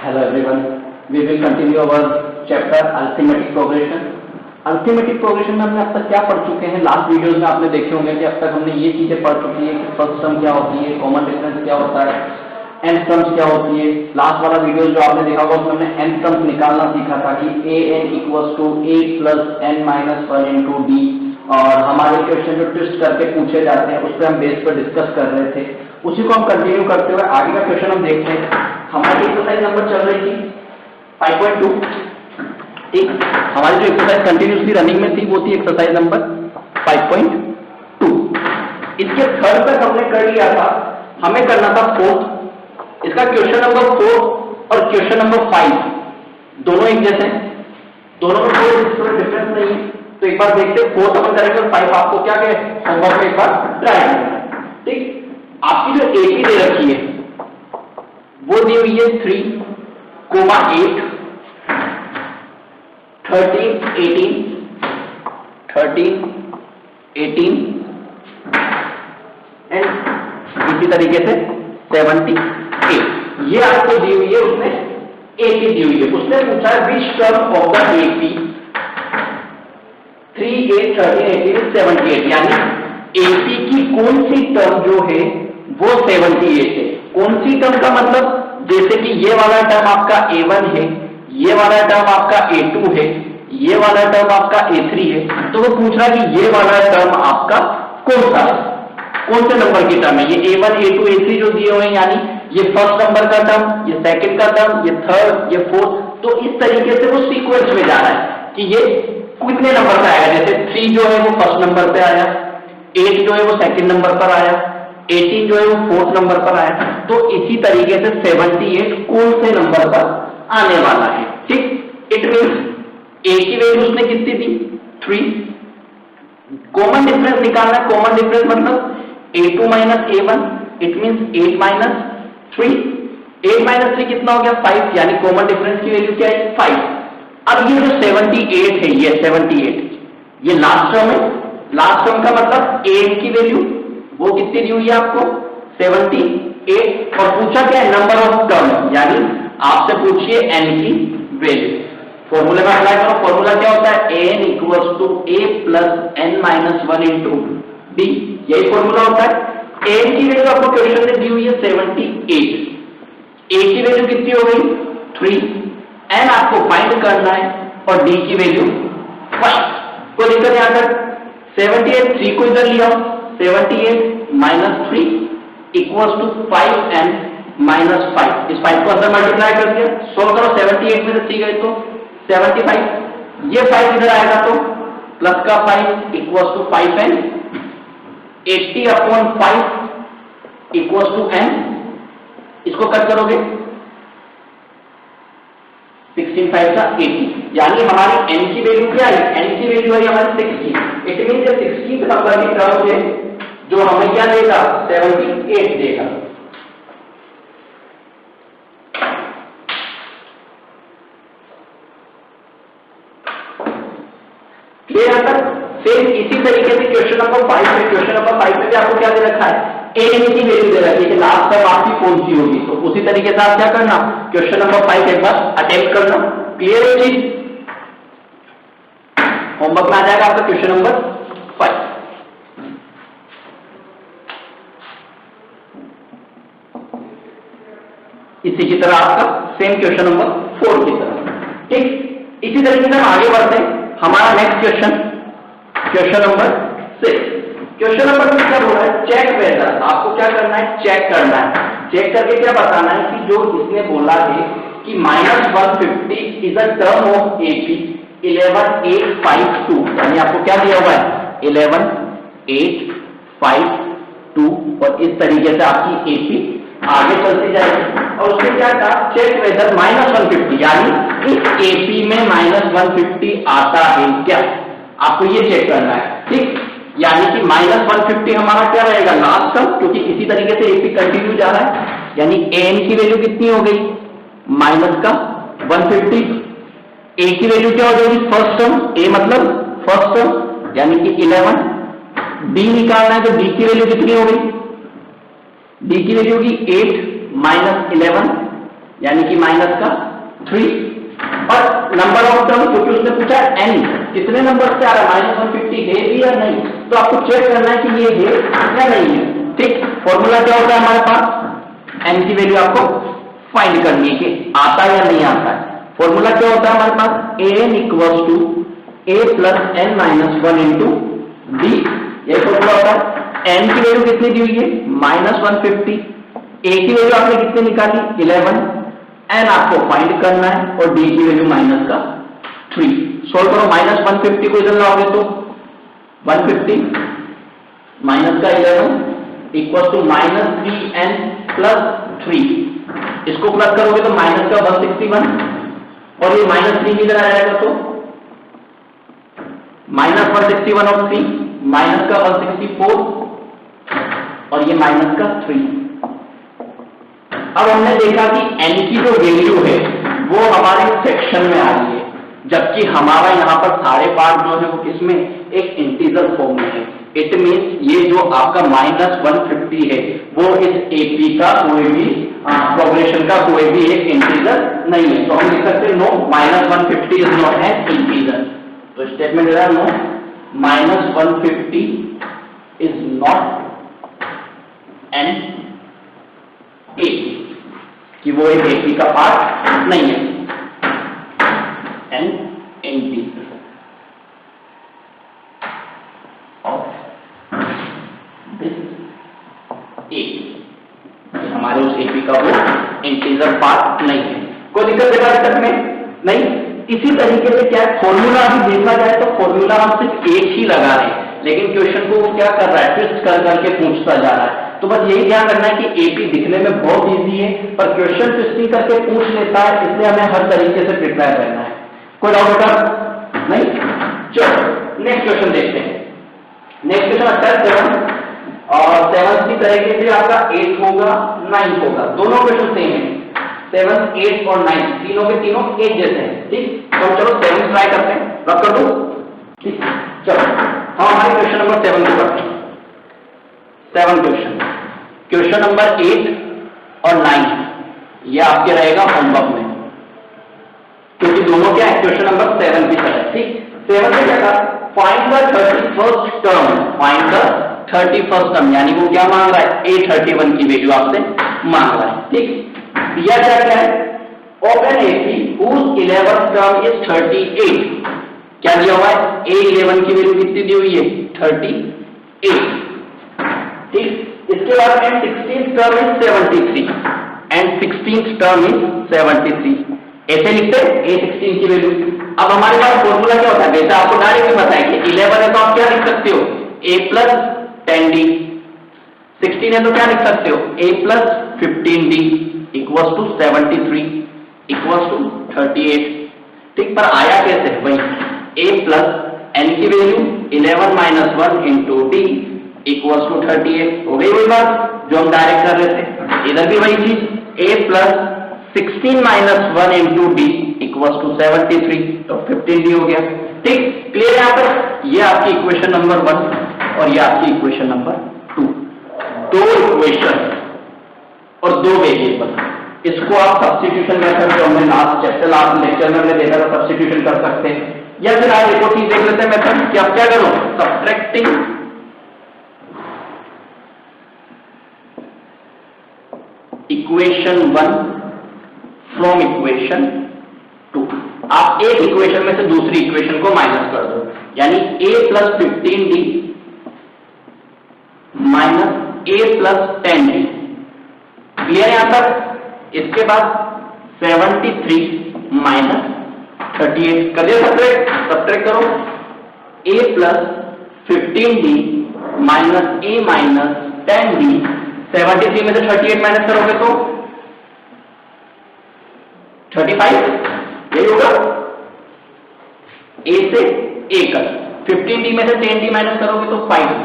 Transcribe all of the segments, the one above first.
Hello everyone. We will continue our chapter arithmetic progression. Arithmetic progression में हमने अब तक क्या पढ़ चुके हैं? लास्ट वीडियोस में आपने देखे होंगे कि अब तक हमने ये चीजें पढ़ चुकी है कि फर्स्ट सम क्या होती है, कॉमन डिफरेंस क्या होता है, एंड सम्स क्या होती है. लास्ट वाला वीडियो जो आपने देखा होगा उसमें हमने एंड सम्स निकालना सीखा था कि an equals to a plus n minus 1 into D. और हमारे क्वेश्चन जो ट्विस्ट करके पूछे जाते हैं उस पर हम बेस पर डिस्कस कर रहे थे. उसी को हम कंटिन्यू करते हुए आगे का क्वेश्चन हम देखते हैं. हमारी एक्सरसाइज नंबर चल रही थी 5.2. ठीक, हमारी जो एक्सरसाइज कंटिन्यूसली रनिंग में थी वो थी एक्सरसाइज नंबर 5.2. इसके थर्ड तक हमने कर लिया था. हमें करना था फोर्थ. इसका क्वेश्चन नंबर 4 और क्वेश्चन नंबर 5 दोनों एक जैसे हैं, दोनों में कोई डिफरेंस नहीं है. तो एक बार देखते हैं फोर्थ अपन करेंगे और 5 आपको क्या कहे होमवर्क में एक बार ट्राई करना. ठीक, आपकी जो एपी दे रखी है वो दी हुई है 3, 8, 13, 18 एंड इसी तरीके से 78. ये आपको दी हुई है, उसने एपी दी हुई है. उसने पूछा है which term of the AP 3, 8, 13, 18, 78. यानी एपी की कौन सी टर्म जो है वो 78 है. कौन सी टर्म का मतलब, जैसे कि ये वाला टर्म आपका A1 है, ये वाला टर्म आपका A2 है, ये वाला टर्म आपका A3 है. तो वो पूछ रहा है कि ये वाला टर्म आपका कौन सा है, कौन से नंबर की टर्म है. ये A1, A2, A3 जो दिए हुए हैं, यानी ये फर्स्ट नंबर का टर्म, ये सेकंड का टर्म, ये थर्ड, ये फोर्थ. तो इस तरीके से वो सीक्वेंस में जा रहा है कि ये कितने नंबर पे आएगा. जैसे 3 जो है वो फर्स्ट नंबर पे आया, 8 जो है वो सेकंड नंबर पर आया, 18 जो है वो फोर्थ नंबर पर आया. तो इसी तरीके से 78 कौन से नंबर पर आने वाला है. ठीक, इट मीन्स ए की वैल्यू उसने कितनी दी 3. कॉमन डिफरेंस निकालना है. कॉमन डिफरेंस मतलब A2 minus A1, it means 8 minus 3. 8 minus 3 कितना हो गया 5. यानी कॉमन डिफरेंस की वैल्यू क्या है 5. अब ये जो 78 है, ये 78 ये लास्ट टर्म है. लास्ट टर्म का मतलब a की वैल्यू वो कितनी दी हुई है आपको 78. और पूछा क्या है नंबर ऑफ टर्म, यानी आपसे पूछिए n की वैल्यू. फॉर्मूले में अप्लाई करो. फॉर्मूला क्या होता है an equals to a plus n minus 1 into D. यही फॉर्मूला होता है. an की वैल्यू आपको क्वेश्चन में दी हुई है 78. a की वैल्यू कितनी हो गई 3. n आपको फाइंड करना है और d की वैल्यू 5. कोई दिक्कत यहां तक. 78 3 को इधर लिया, 78 minus 3 equals to 5n minus 5. इस 5 को अंदर मल्टीप्लाई कर दिया, सोल्व करो. 78 में से 3 गए तो 75. ये 5 इधर आएगा तो प्लस का 5 equals to 5n. 80 upon 5 equals to n. इसको कट करोगे 16 5 का 80. यानी हमारी n की वैल्यू क्या है, n की वैल्यू है हमारी 60. इट मीन 60 नंबर की टर्म है जो हमें क्या देगा 78 देगा. क्लियर है तक. सेम इसी तरीके से क्वेश्चन नंबर 5 में, क्वेश्चन नंबर 5 में भी आपको क्या दे रखा है an की वैल्यू दे रखी है कि लास्ट टर्म आपकी कौन सी होगी. तो उसी तरीके से आप क्या करना, क्वेश्चन नंबर 5 एक बार अटेम्प्ट करना. क्लियर है जी. होमवर्क में आ जाएगा आपका क्वेश्चन नंबर 5. इसी की तरह आपका सेम क्वेश्चन नंबर 4 की तरह. ठीक, इसी तरीके से हम आगे बढ़ते हैं. हमारा next question, question number 6. Question number 6 क्या बोल रहा है, चेक वेदर. आपको क्या करना है, चेक करना है. चेक करके क्या बताना है कि जो इसने बोला है कि -150 is a term of AP 11, 8, 5, 2. यानी आपको क्या दिया हुआ है 11, 8, 5, 2 और इस तरीके से आपकी एपी आगे चलती जाएगी. और उसमें क्या था, चेक वेदर -150, यानी इस एपी में -150 आता है क्या, आपको ये चेक करना है. ठीक, यानी कि -150 हमारा क्या रहेगा लास्ट टर्म, क्योंकि इसी तरीके से एपी कंटिन्यू जा रहा है. यानी an की वैल्यू कितनी हो गई माइनस का 150. a की वैल्यू क्या हो जाएगी फर्स्ट टर्म, a मतलब फर्स्ट टर्म यानी कि 11. b निकालना है तो b की वैल्यू कितनी हो गई, d की वैल्यू होगी 8 माइनस 11 यानी कि माइनस का 3। और नंबर ऑफ टर्म, क्योंकि उसने पूछा n कितने नंबर से आ रहा है, -150 है भी या नहीं, तो आपको चेक करना है कि ये है या नहीं है। ठीक, फॉर्मूला क्या होता है हमारे पास, n की वैल्यू आपको फाइंड करनी है कि आता है या नहीं आता है। फॉर्मूला क्या होता है हमारे पास, an equals to a plus n minus 1 into d, ये फॉर्मूला होता है। n की वैल्यू कितनी दी हुई है, -150, a की वैल्यू आपने कितनी निकाली, 11, n आपको फाइंड करना है और d की वैल्यू माइनस का 3। सोल्व करो, -150 को इधर लाओगे तो 150 माइनस का 11 इक्वल टू -3n प्लस 3, इसको प्लस करोगे तो माइनस का 161 और ये -3 इधर आ जाएगा तो -161 और 3 माइनस का 164 और ये माइनस का 3। अब हमने देखा कि n की जो वैल्यू है वो हमारे सेक्शन में आ रही है, जबकि हमारा यहाँ पर सारे पार्ट जो है वो किसमें, एक इंटीजर फॉर्म में है। इट मीन्स ये जो आपका -150 है वो इस एपी का कोई भी प्रोग्रेशन का कोई भी एक इंटीजर नहीं है। तो हम लिख सकते हैं no -150 is not an integer. तो स्टेटमेंट है no -150 is not an AP, कि वो एक एपी का पार्ट नहीं है, an integer of this AP, हमारे उस एपी का वो इंटीजर पार्ट नहीं है। कोई दिक्कत है तक में नहीं। इसी तरीके से क्या है, फॉर्मूला अभी देखा जाए तो फॉर्मूला हम सिर्फ एक ही लगा रहे हैं, लेकिन क्वेश्चन को वो क्या कर रहा है, ट्विस्ट कर करके पूछता जा रहा है। तो बस यही ध्यान रखना है कि एपी दिखने में बहुत इजी है, पर क्वेश्चन ट्विस्टिंग करके पूछ लेता है, इसलिए हमें हर तरीके से प्रिपेयर रहना है। कोई डाउट होगा नहीं? चलो नेक्स्ट क्वेश्चन देखते हैं। नेक्स्ट क्वेश्चन अच्छा है 7, और 7 की तरीके से आपका 8 होगा 9 होगा, दोनों क्वेश्चन सेम है। 7, 8 और 9 तीनों के तीनों एक जैसे हैं। ठीक, तो चलो 7 ट्राई करते हैं, रख कर दो। ठीक, चलो हम हमारे क्वेश्चन नंबर 7 को करते हैं। 7 क्वेश्चन नंबर 8 और 9 ये आपके रहेगा होमवर्क में, क्योंकि दोनों क्या है क्वेश्चन नंबर 7 की तरह। ठीक, 7 में क्या था, find the 31st term, find the 31st term, यानी वो क्या मांग रहा है, A31 की वैल्यू आपसे मांग रहा है। ठीक, दिया क्या क्या है, of an AP whose 11th term is 38, क्या दिया हुआ है, A11 की वैल्यू कितनी दी हुई है, 38। ठीक, इसके बाद and 16th term is 73 and 16th term is 73, ऐसे लिखते हैं A16 की वैल्यू। अब हमारे पास फॉर्मूला क्या होता है, जैसे आपको डायरेक्ट बताया कि 11 है तो आप क्या लिख सकते हो, A प्लस 10D, 16 है तो क्या लिख सकते हो, A plus 15D equals to 73 equals to 38। ठीक, पर आया कैसे, वही A प्लस n की value 11 minus 1 into D equals to 38, हो गई वही बात जो हम डायरेक्ट कर रहे थे। इधर भी वही चीज, A plus 16 minus 1 into D equals to 73, तो 15D हो गया। ठीक, क्लियर है यहाँ पर, ये आपकी इक्वेशन नंबर 1 और ये आपकी इक्वेशन नंबर 2, दो इक्वेशन और दो वेरिएबल। इसको आप सब्स्टिट्यूशन मेथड जो हमने लास्ट चैप्टर लास्ट लेक्चर में हमने देखा था, सब्स्टिट्यूशन कर सकते हैं, या फिर आज एक और चीज देख लेते हैं मेथड कि आप क्या करो, सब्ट्रैक्टिंग इक्वेशन 1 फ्रॉम इक्वेशन 2। आप एक इक्वेशन में से दूसरी इक्वेशन को माइनस कर दो, यानी a plus 15D minus a plus 10D। Clear है यहां तक? इसके बाद 73 माइनस 38 कर दिया, सब्ट्रैक्ट करो, a plus 15D minus a minus 10D, 73 में से 38 माइनस करोगे तो 35, यही होगा। a से a कर, 15D में से 10D माइनस करोगे तो 5D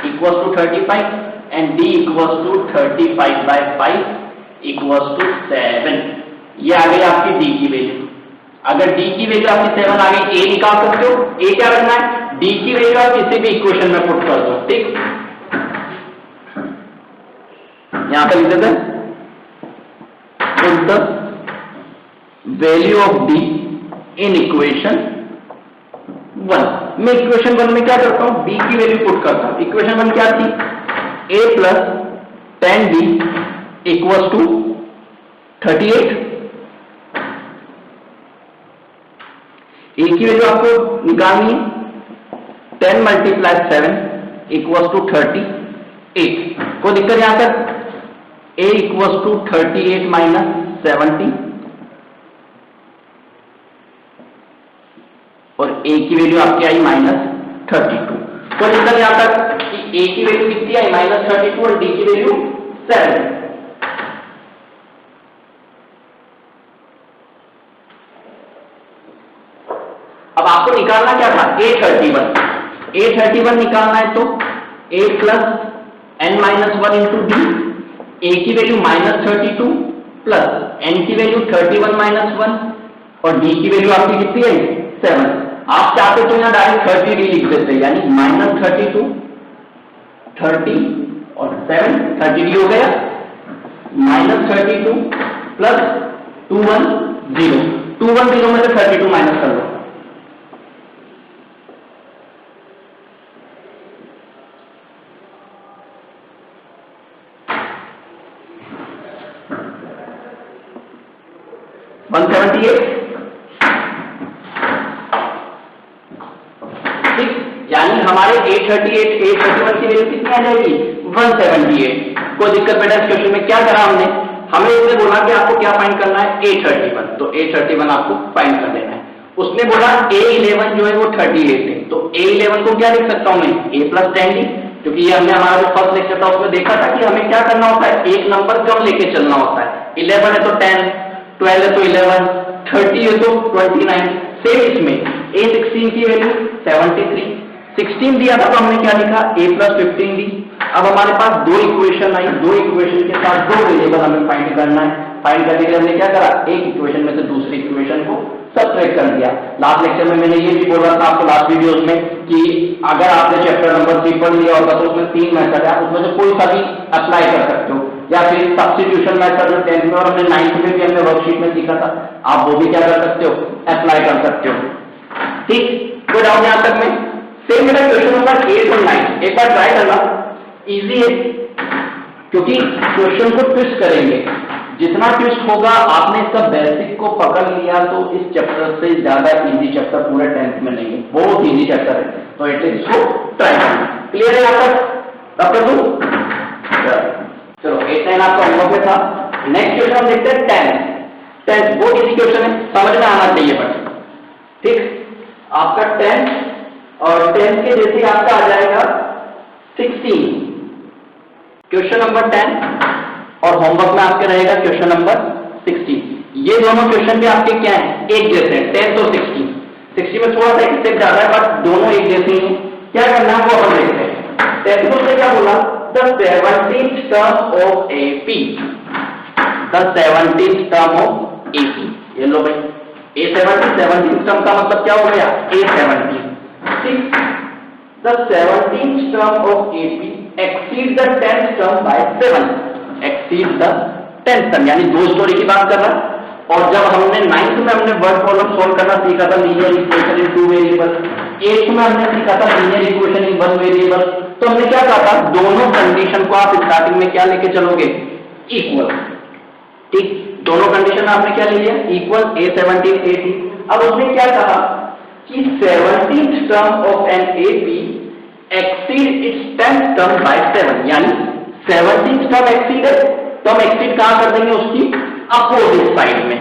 equals to 35 and D equals to 35/5 equals to 7। ये आ गई आपकी D की वैल्यू। अगर D की वैल्यू आपकी 7 आ गई, A निकाल सकते हो। A क्या करना है, D की वैल्यू आप किसी भी इक्वेशन में पुट कर दो। ठीक, यहां पर लिख देते हैं value of D in equation 1। मैं इक्वेशन 1 में क्या करता हूं, बी की वैल्यू पुट करता हूं। इक्वेशन 1 क्या थी, a plus 10b equals to 38। a की वैल्यू आपको निकालनी है, 10 मल्टीप्लाई 7 इक्वल्स टू 38। कोई दिक्कत यहां तक, a इक्वल्स टू 38 माइनस 70 और a की वैल्यू आपकी आई माइनस 32। तो निकल यहां तक कि a की वैल्यू कितनी आई माइनस 32 और d की वैल्यू 7। अब आपको निकालना क्या था, a31 निकालना है, तो a plus n minus 1 into D, a की वैल्यू माइनस 32 प्लस n की वैल्यू 31 माइनस 1 और d की वैल्यू आपकी कितनी है 7। आप चाहते तो यहां डायरेक्ट 30 डी लिख देते, यानी माइनस 32 30 और 7 30 डी हो गया, माइनस 32 प्लस 210 में से 32 माइनस कर लो, यानी हमारे 831 की वैल्यू कितनी आ जाएगी 178। कोई दिक्कत बेटा, इस क्वेश्चन में क्या करा हमने, हमें इसने बोला कि आपको क्या फाइंड करना है 831, तो 831 आपको फाइंड कर देना है। उसने बोला a11 जो है वो 38 है, तो a11 को क्या लिख सकता हूं मैं a प्लस 10d, क्योंकि ये हमने हमारा जो फर्स्ट लेक्चर था उसमें देखा था कि हमें क्या करना होता है, एक नंबर कम लेके चलना होता है। 11 है तो 10, 12 है तो 11, 30 है तो 29। सेम इसमें a16 की वैल्यू 73, 16 दिया था तो हमने क्या लिखा a प्लस 15d। अब हमारे पास दो इक्वेशन आई, दो इक्वेशन के साथ दो वेरिएबल हमें फाइंड करना है। फाइंड करने के लिए हमने क्या करा, एक इक्वेशन में से दूसरी इक्वेशन को सबट्रैक्ट कर दिया। लास्ट लेक्चर में मैंने ये भी बोला था आपको लास्ट वीडियोस में कि अगर आपने चैप्टर नंबर 3 पढ़ लिया होगा तो उसमें 3 मेथड है, उसमें से कोई सा भी अप्लाई कर सकते हो, या फिर सब्स्टिट्यूशन मेथड जो 10th में और हमने 9th में भी हमने वर्कशीट में सीखा था, आप वो भी क्या कर सकते हो, अप्लाई कर सकते हो। ठीक, कोई डाउट यहां तक में? सेम मेरा क्वेश्चन नंबर 8 और 9 एक बार ट्राई करना, इजी है क्योंकि क्वेश्चन को ट्विस्ट करेंगे। जितना ट्विस्ट होगा, आपने इसका बेसिक को पकड़ लिया तो इस चैप्टर से ज्यादा इजी चैप्टर पूरे 10th में नहीं है, बहुत इजी चैप्टर है, तो एटलीस्ट इसको ट्राई करना। क्लियर है यहां तक? तब कर दूं? चलो 8 9 आपका होमवर्क में था। नेक्स्ट क्वेश्चन हम देखते हैं 10th बहुत इजी क्वेश्चन है, समझ में आना चाहिए बट। ठीक, आपका 10 और 10 के जैसे आपका आ जाएगा 16 क्वेश्चन नंबर 10 और होमवर्क में आपके रहेगा क्वेश्चन नंबर 16। ये दोनों क्वेश्चन भी आपके क्या हैं, एक जैसे हैं, 10 और 16। 60 में थोड़ा सा एक स्टेप ज्यादा है बट दोनों एक जैसे ही हैं। क्या करना है वो हम देखते हैं। 10 को उसने क्या बोला, the 17th term of AP, the 17th term of AP। ये लो भाई, A17 17th टर्म का मतलब क्या हो गया, A17। ठीक, the 17th term of AP exceed the 10th term by 7, exceed the 10th term, यानी दो स्टोरी की बात कर रहा है। और जब हमने 9th में हमने वर्ड प्रॉब्लम सॉल्व करना सीखा था, linear equation in 2 variable, 8th में हमने सीखा था लीनियर इक्वेशन इन 1 वेरिएबल, तो हमने क्या कहा था, दोनों कंडीशन को आप स्टार्टिंग में क्या लेके चलोगे, इक्वल। ठीक, दोनों कंडीशन आपने क्या ले लिया, इक्वल, A17 AP। अब उसने क्या कहा कि 17th term of an AP exceed its 10th term by 7, यानी 17th टर्म एक्सीड है तो हम एक्सीड कहां कर देंगे, उसकी अपोजिट साइड में,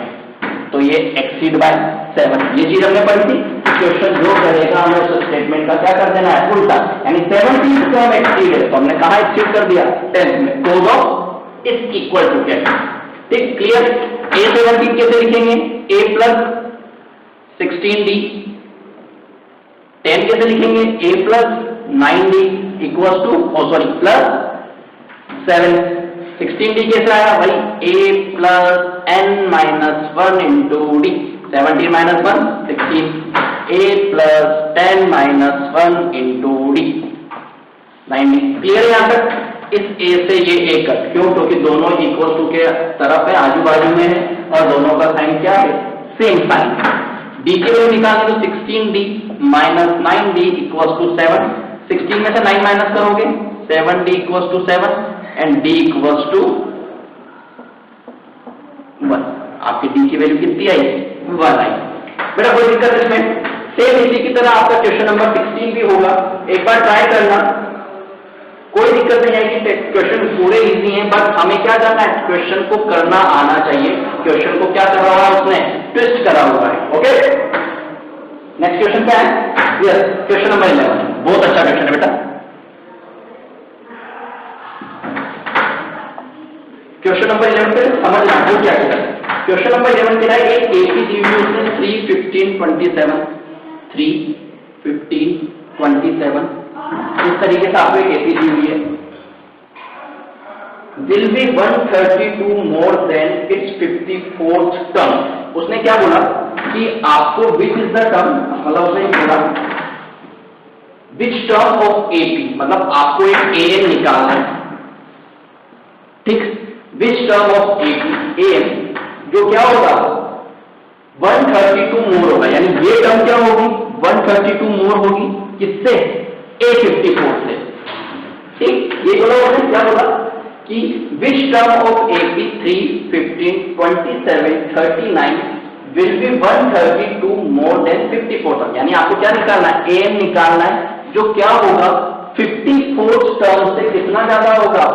तो ये एक्सीड बाय 7। ये चीज हमने पढ़ी थी। क्वेश्चन जो करेगा हमें उस स्टेटमेंट का क्या कर देना है, उल्टा, यानी 17th टर्म एक्सीड है तो हमने कहा एक्सीड कर दिया 10th में, cos of is equal to क्या। ठीक, क्लियर? A17 कैसे लिखेंगे, A प्लस 16D। 10 कैसे लिखेंगे, A plus 9D equal two plus 7। 16D कैसे आया भाई, A plus n minus 1 into D, 17 minus 1 16, A plus 10 minus 1 into D 9D। Clear है यहां तक? इस A से ये A कट, क्यों, क्योंकि दोनों इक्वल टू के तरफ है, आजू बाजू में है और दोनों का साइन क्या है, सेम साइन। डी की वैल्यू निकालनी तो 16d minus 9d equals to 7। 16 में से 9 माइनस करोगे 7d equals to 7 and d equals to 1। आपकी d की वैल्यू कितनी आई? 1 आई। बेटा कोई दिक्कत इसमें? सेम इसी की तरह आपका क्वेश्चन नंबर 16 भी होगा, एक बार ट्राई करना, कोई दिक्कत नहीं आएगी। क्वेश्चन पूरे इजी हैं, बट हमें क्या करना है, क्वेश्चन को करना आना चाहिए। क्वेश्चन को क्या करा हुआ है उसने? ट्विस्ट करा हुआ है। ओके, नेक्स्ट क्वेश्चन क्या है? Yes, question number 11। बहुत अच्छा क्वेश्चन है बेटा। क्वेश्चन नंबर 11 पे समझना वो क्या है। क्वेश्चन नंबर 11 के लिए एक एपी दी हुई उसने 3, 15, 27 3, 15, 27 इस तरीके से आपको एक एपी दी हुई है। will be 132 more than its 54th term। उसने क्या बोला कि आपको which is the term, मतलब उसने बोला which term of AP, मतलब आपको एक an निकालना है। ठीक, which term of AP an जो क्या होगा 132 मोर होगा, यानी ये टर्म क्या होगी 132 मोर होगी किससे? A54 से। ठीक, ये बोला उसने क्या बोला कि which term of AP 3, 15, 27, 39 will be 132 more than 54, यानी आपको क्या निकालना है? an निकालना है जो क्या होगा 54 टर्म से कितना ज्यादा होगा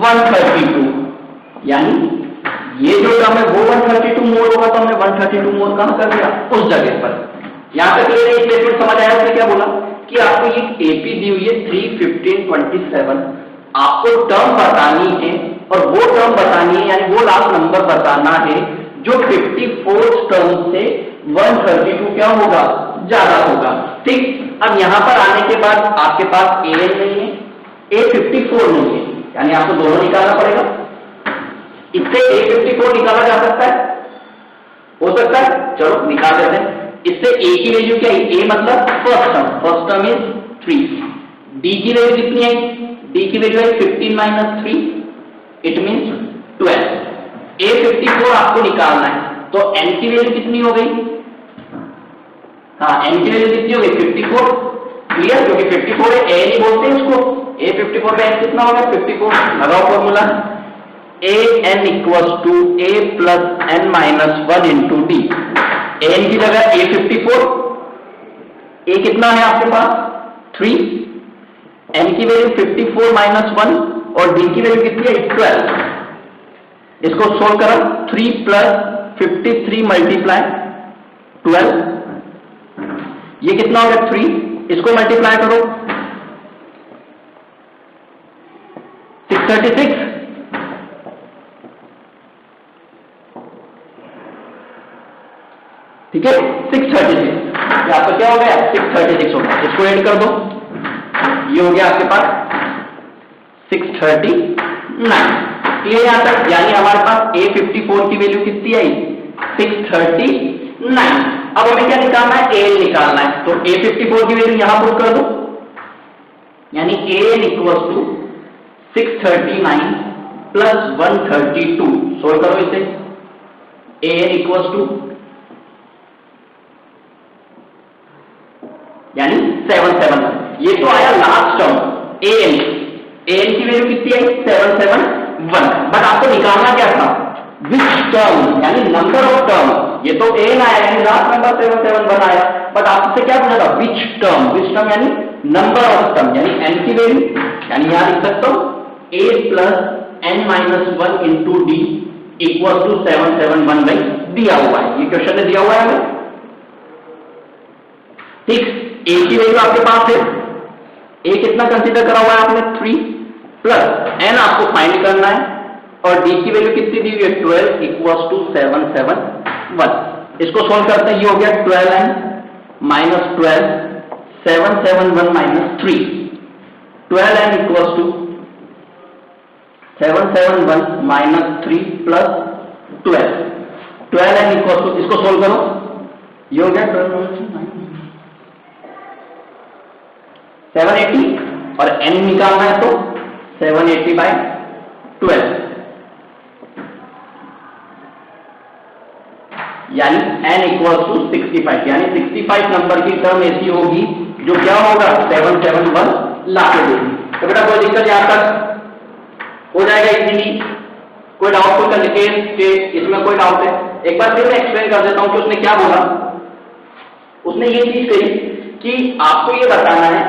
132। यानी ये जो टर्म है वो 132 मोर होगा, तो हमने 132 मोर कहां कर दिया? उस जगह पर। यहां तक ये स्टेटमेंट समझ आया? उसने क्या बोला कि आपको ये एपी दी हुई है 3, 15, 27, आपको टर्म बतानी है और वो टर्म बतानी है, यानी वो लास्ट नंबर बताना है जो 54 टर्म से 132 क्या होगा? ज्यादा होगा। ठीक, अब यहां पर आने के बाद आपके पास ए नहीं है, A54 नहीं है, यानी आपको दोनों निकालना पड़ेगा। इससे A54 निकाला जा सकता है, हो सकता है, चलो निकाल देते हैं। इससे A की वैल्यू क्या है? A मतलब फर्स्ट टर्म इज 3। D की वैल्यू कितनी है? D की वैल्यू है 15 माइनस 3, इट मीन्स 12। A54 आपको निकालना है, तो N की वैल्यू कितनी हो गई? हाँ, N की वैल्यू कितनी हो गई? 54। क्लियर, क्योंकि 54 है, A नहीं बोलते इसको। A54 पे N कितना होगा? 54। लगाओ formula, an equals to a plus n minus 1 into D. an की जगह A54, a कितना है आपके पास? 3, n की वैल्यू 54 माइनस 1 और d की वैल्यू कितनी है? 12। इसको सोल्व करो, 3 प्लस 53 मल्टीप्लाई 12, ये कितना होगा? 3। इसको मल्टीप्लाई करो 636, ठीक है, 636। ये आपका क्या हो गया? 636 हो गया। इसको ऐड कर दो, ये हो गया आपके पास 639। क्लियर यहां तक? यानी हमारे पास A54 की वैल्यू कितनी आई? 639। अब हमें क्या निकालना है? an निकालना है, तो A54 की वैल्यू यहां पुट कर दो, यानी an equals to 639 plus 132। Solve करो इसे, an इक्वल्स टू यानी 771। ये तो आया लास्ट टर्म an की वैल्यू कितनी आई? 771। बट आपको निकालना क्या था? विच टर्म, यानी नंबर ऑफ टर्म। ये तो an आया, यानी लास्ट नंबर 771 आया, बट आपसे क्या पूछा था? Which term. विच टर्म यानी नंबर ऑफ टर्म, यानी n की वैल्यू, यानी यहां लिख सकता हूं a plus n minus 1 into D equal to 771 by दिया हुआ है। ये क्वेश्चन ने दिया हुआ है हमें। ठीक, a की वैल्यू आपके पास है, a कितना कंसीडर करा हुआ है आपने? 3 प्लस n आपको फाइंड करना है, और d की वैल्यू कितनी दी हुई है? 12 इक्वल्स टू 771। इसको सोल्व करते हैं, ये हो गया 12n minus 12, 771 minus 3, 12n equals to 771 minus 3 plus 12, 12n equals to, इसको सोल्व करो, ये हो गया 780, और n निकालना है तो 780 बाई 12। यानी n इक्वल टू 65, यानी 65 नंबर की टर्म ऐसी होगी जो क्या होगा 771 ला के देगी। तो बेटा कोई दिक्कत यहाँ तक हो जाएगा इजीली? कोई डाउट कोई कंडीशन के इसमें कोई डाउट है? एक बार फिर मैं एक्सप्लेन कर देता हूं कि उसने क्या बोला। उसने ये चीज कही कि आपको ये बताना है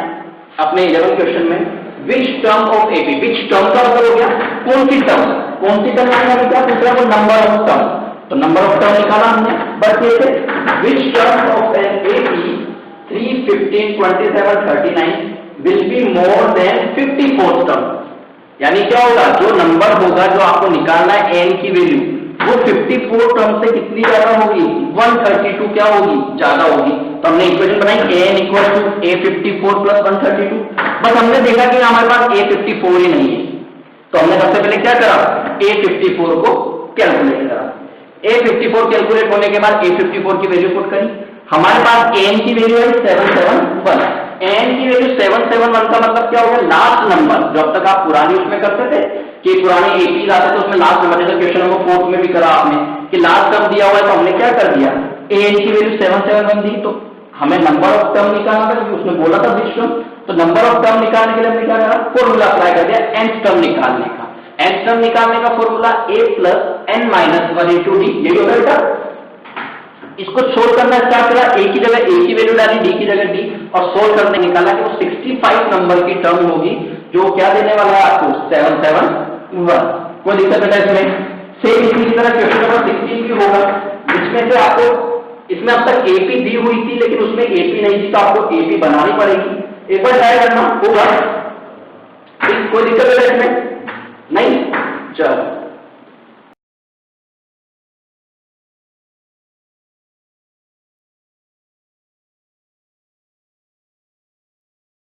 अपने 11 क्वेश्चन में which term of AP, which term का मतलब हो गया कौन सी टर्म, कौन सी टर्म का क्या पूछ रहा है वो नंबर ऑफ टर्म, तो नंबर ऑफ टर्म निकाला हमने। बट ये which term of an AP 3, 15, 27, 39 will be more than 54 term, यानी क्या होगा जो नंबर होगा जो आपको निकालना है एन की वैल्यू वो 54 टर्म से कितनी ज्यादा होगी 132 क्या होगी ज्यादा होगी। तो हमने इक्वेशन बनाई N equal to A54 plus 132, बस हमने देखा कि हमारे पास A54 ही नहीं है तो हमने सबसे पहले क्या करा A54 को कैलकुलेट करा। A54 कैलकुलेट होने के बाद A54 की वैल्यू पुट करी, हमारे पास n की वैल्यू है 771, n की वैल्यू 771 का मतलब क्या होगा लास्ट नंबर, जो अब तक आप पुरानी उसमें करते थे कि पुराने एपी आते थे उसमें लास्ट नंबर, जैसे क्वेश्चन नंबर 4 में भी करा आपने कि लास्ट टर्म दिया हुआ है तो हमने क्या कर दिया n की वैल्यू 771 दी, तो हमें नंबर ऑफ टर्म निकालना था क्योंकि उसने बोला था विच टर्म, तो नंबर ऑफ टर्म निकालने के लिए हमने क्या करा फॉर्मूला अप्लाई कर दिया nth टर्म निकालने का। nth टर्म निकालने का formula a plus n minus 1 into D, यही होगा बेटा। इसको सोल्व करना स्टार्ट करा, a की जगह a की वैल्यू डाली, d की जगह d, और सोल्व करने निकाला कि वो 65 नंबर की टर्म होगी जो क्या देने वाला है आपको 771। कोई दिक्कत बेटा इसमें? सेम इसी की तरह क्वेश्चन नंबर 16 भी होगा जिसमें से आपको इसमें अब तक एपी दी हुई थी लेकिन उसमें एपी नहीं थी तो आपको एपी बनानी पड़ेगी, एक बार ट्राई करना होगा। कोई दिक्कत है इसमें? नहीं, चलो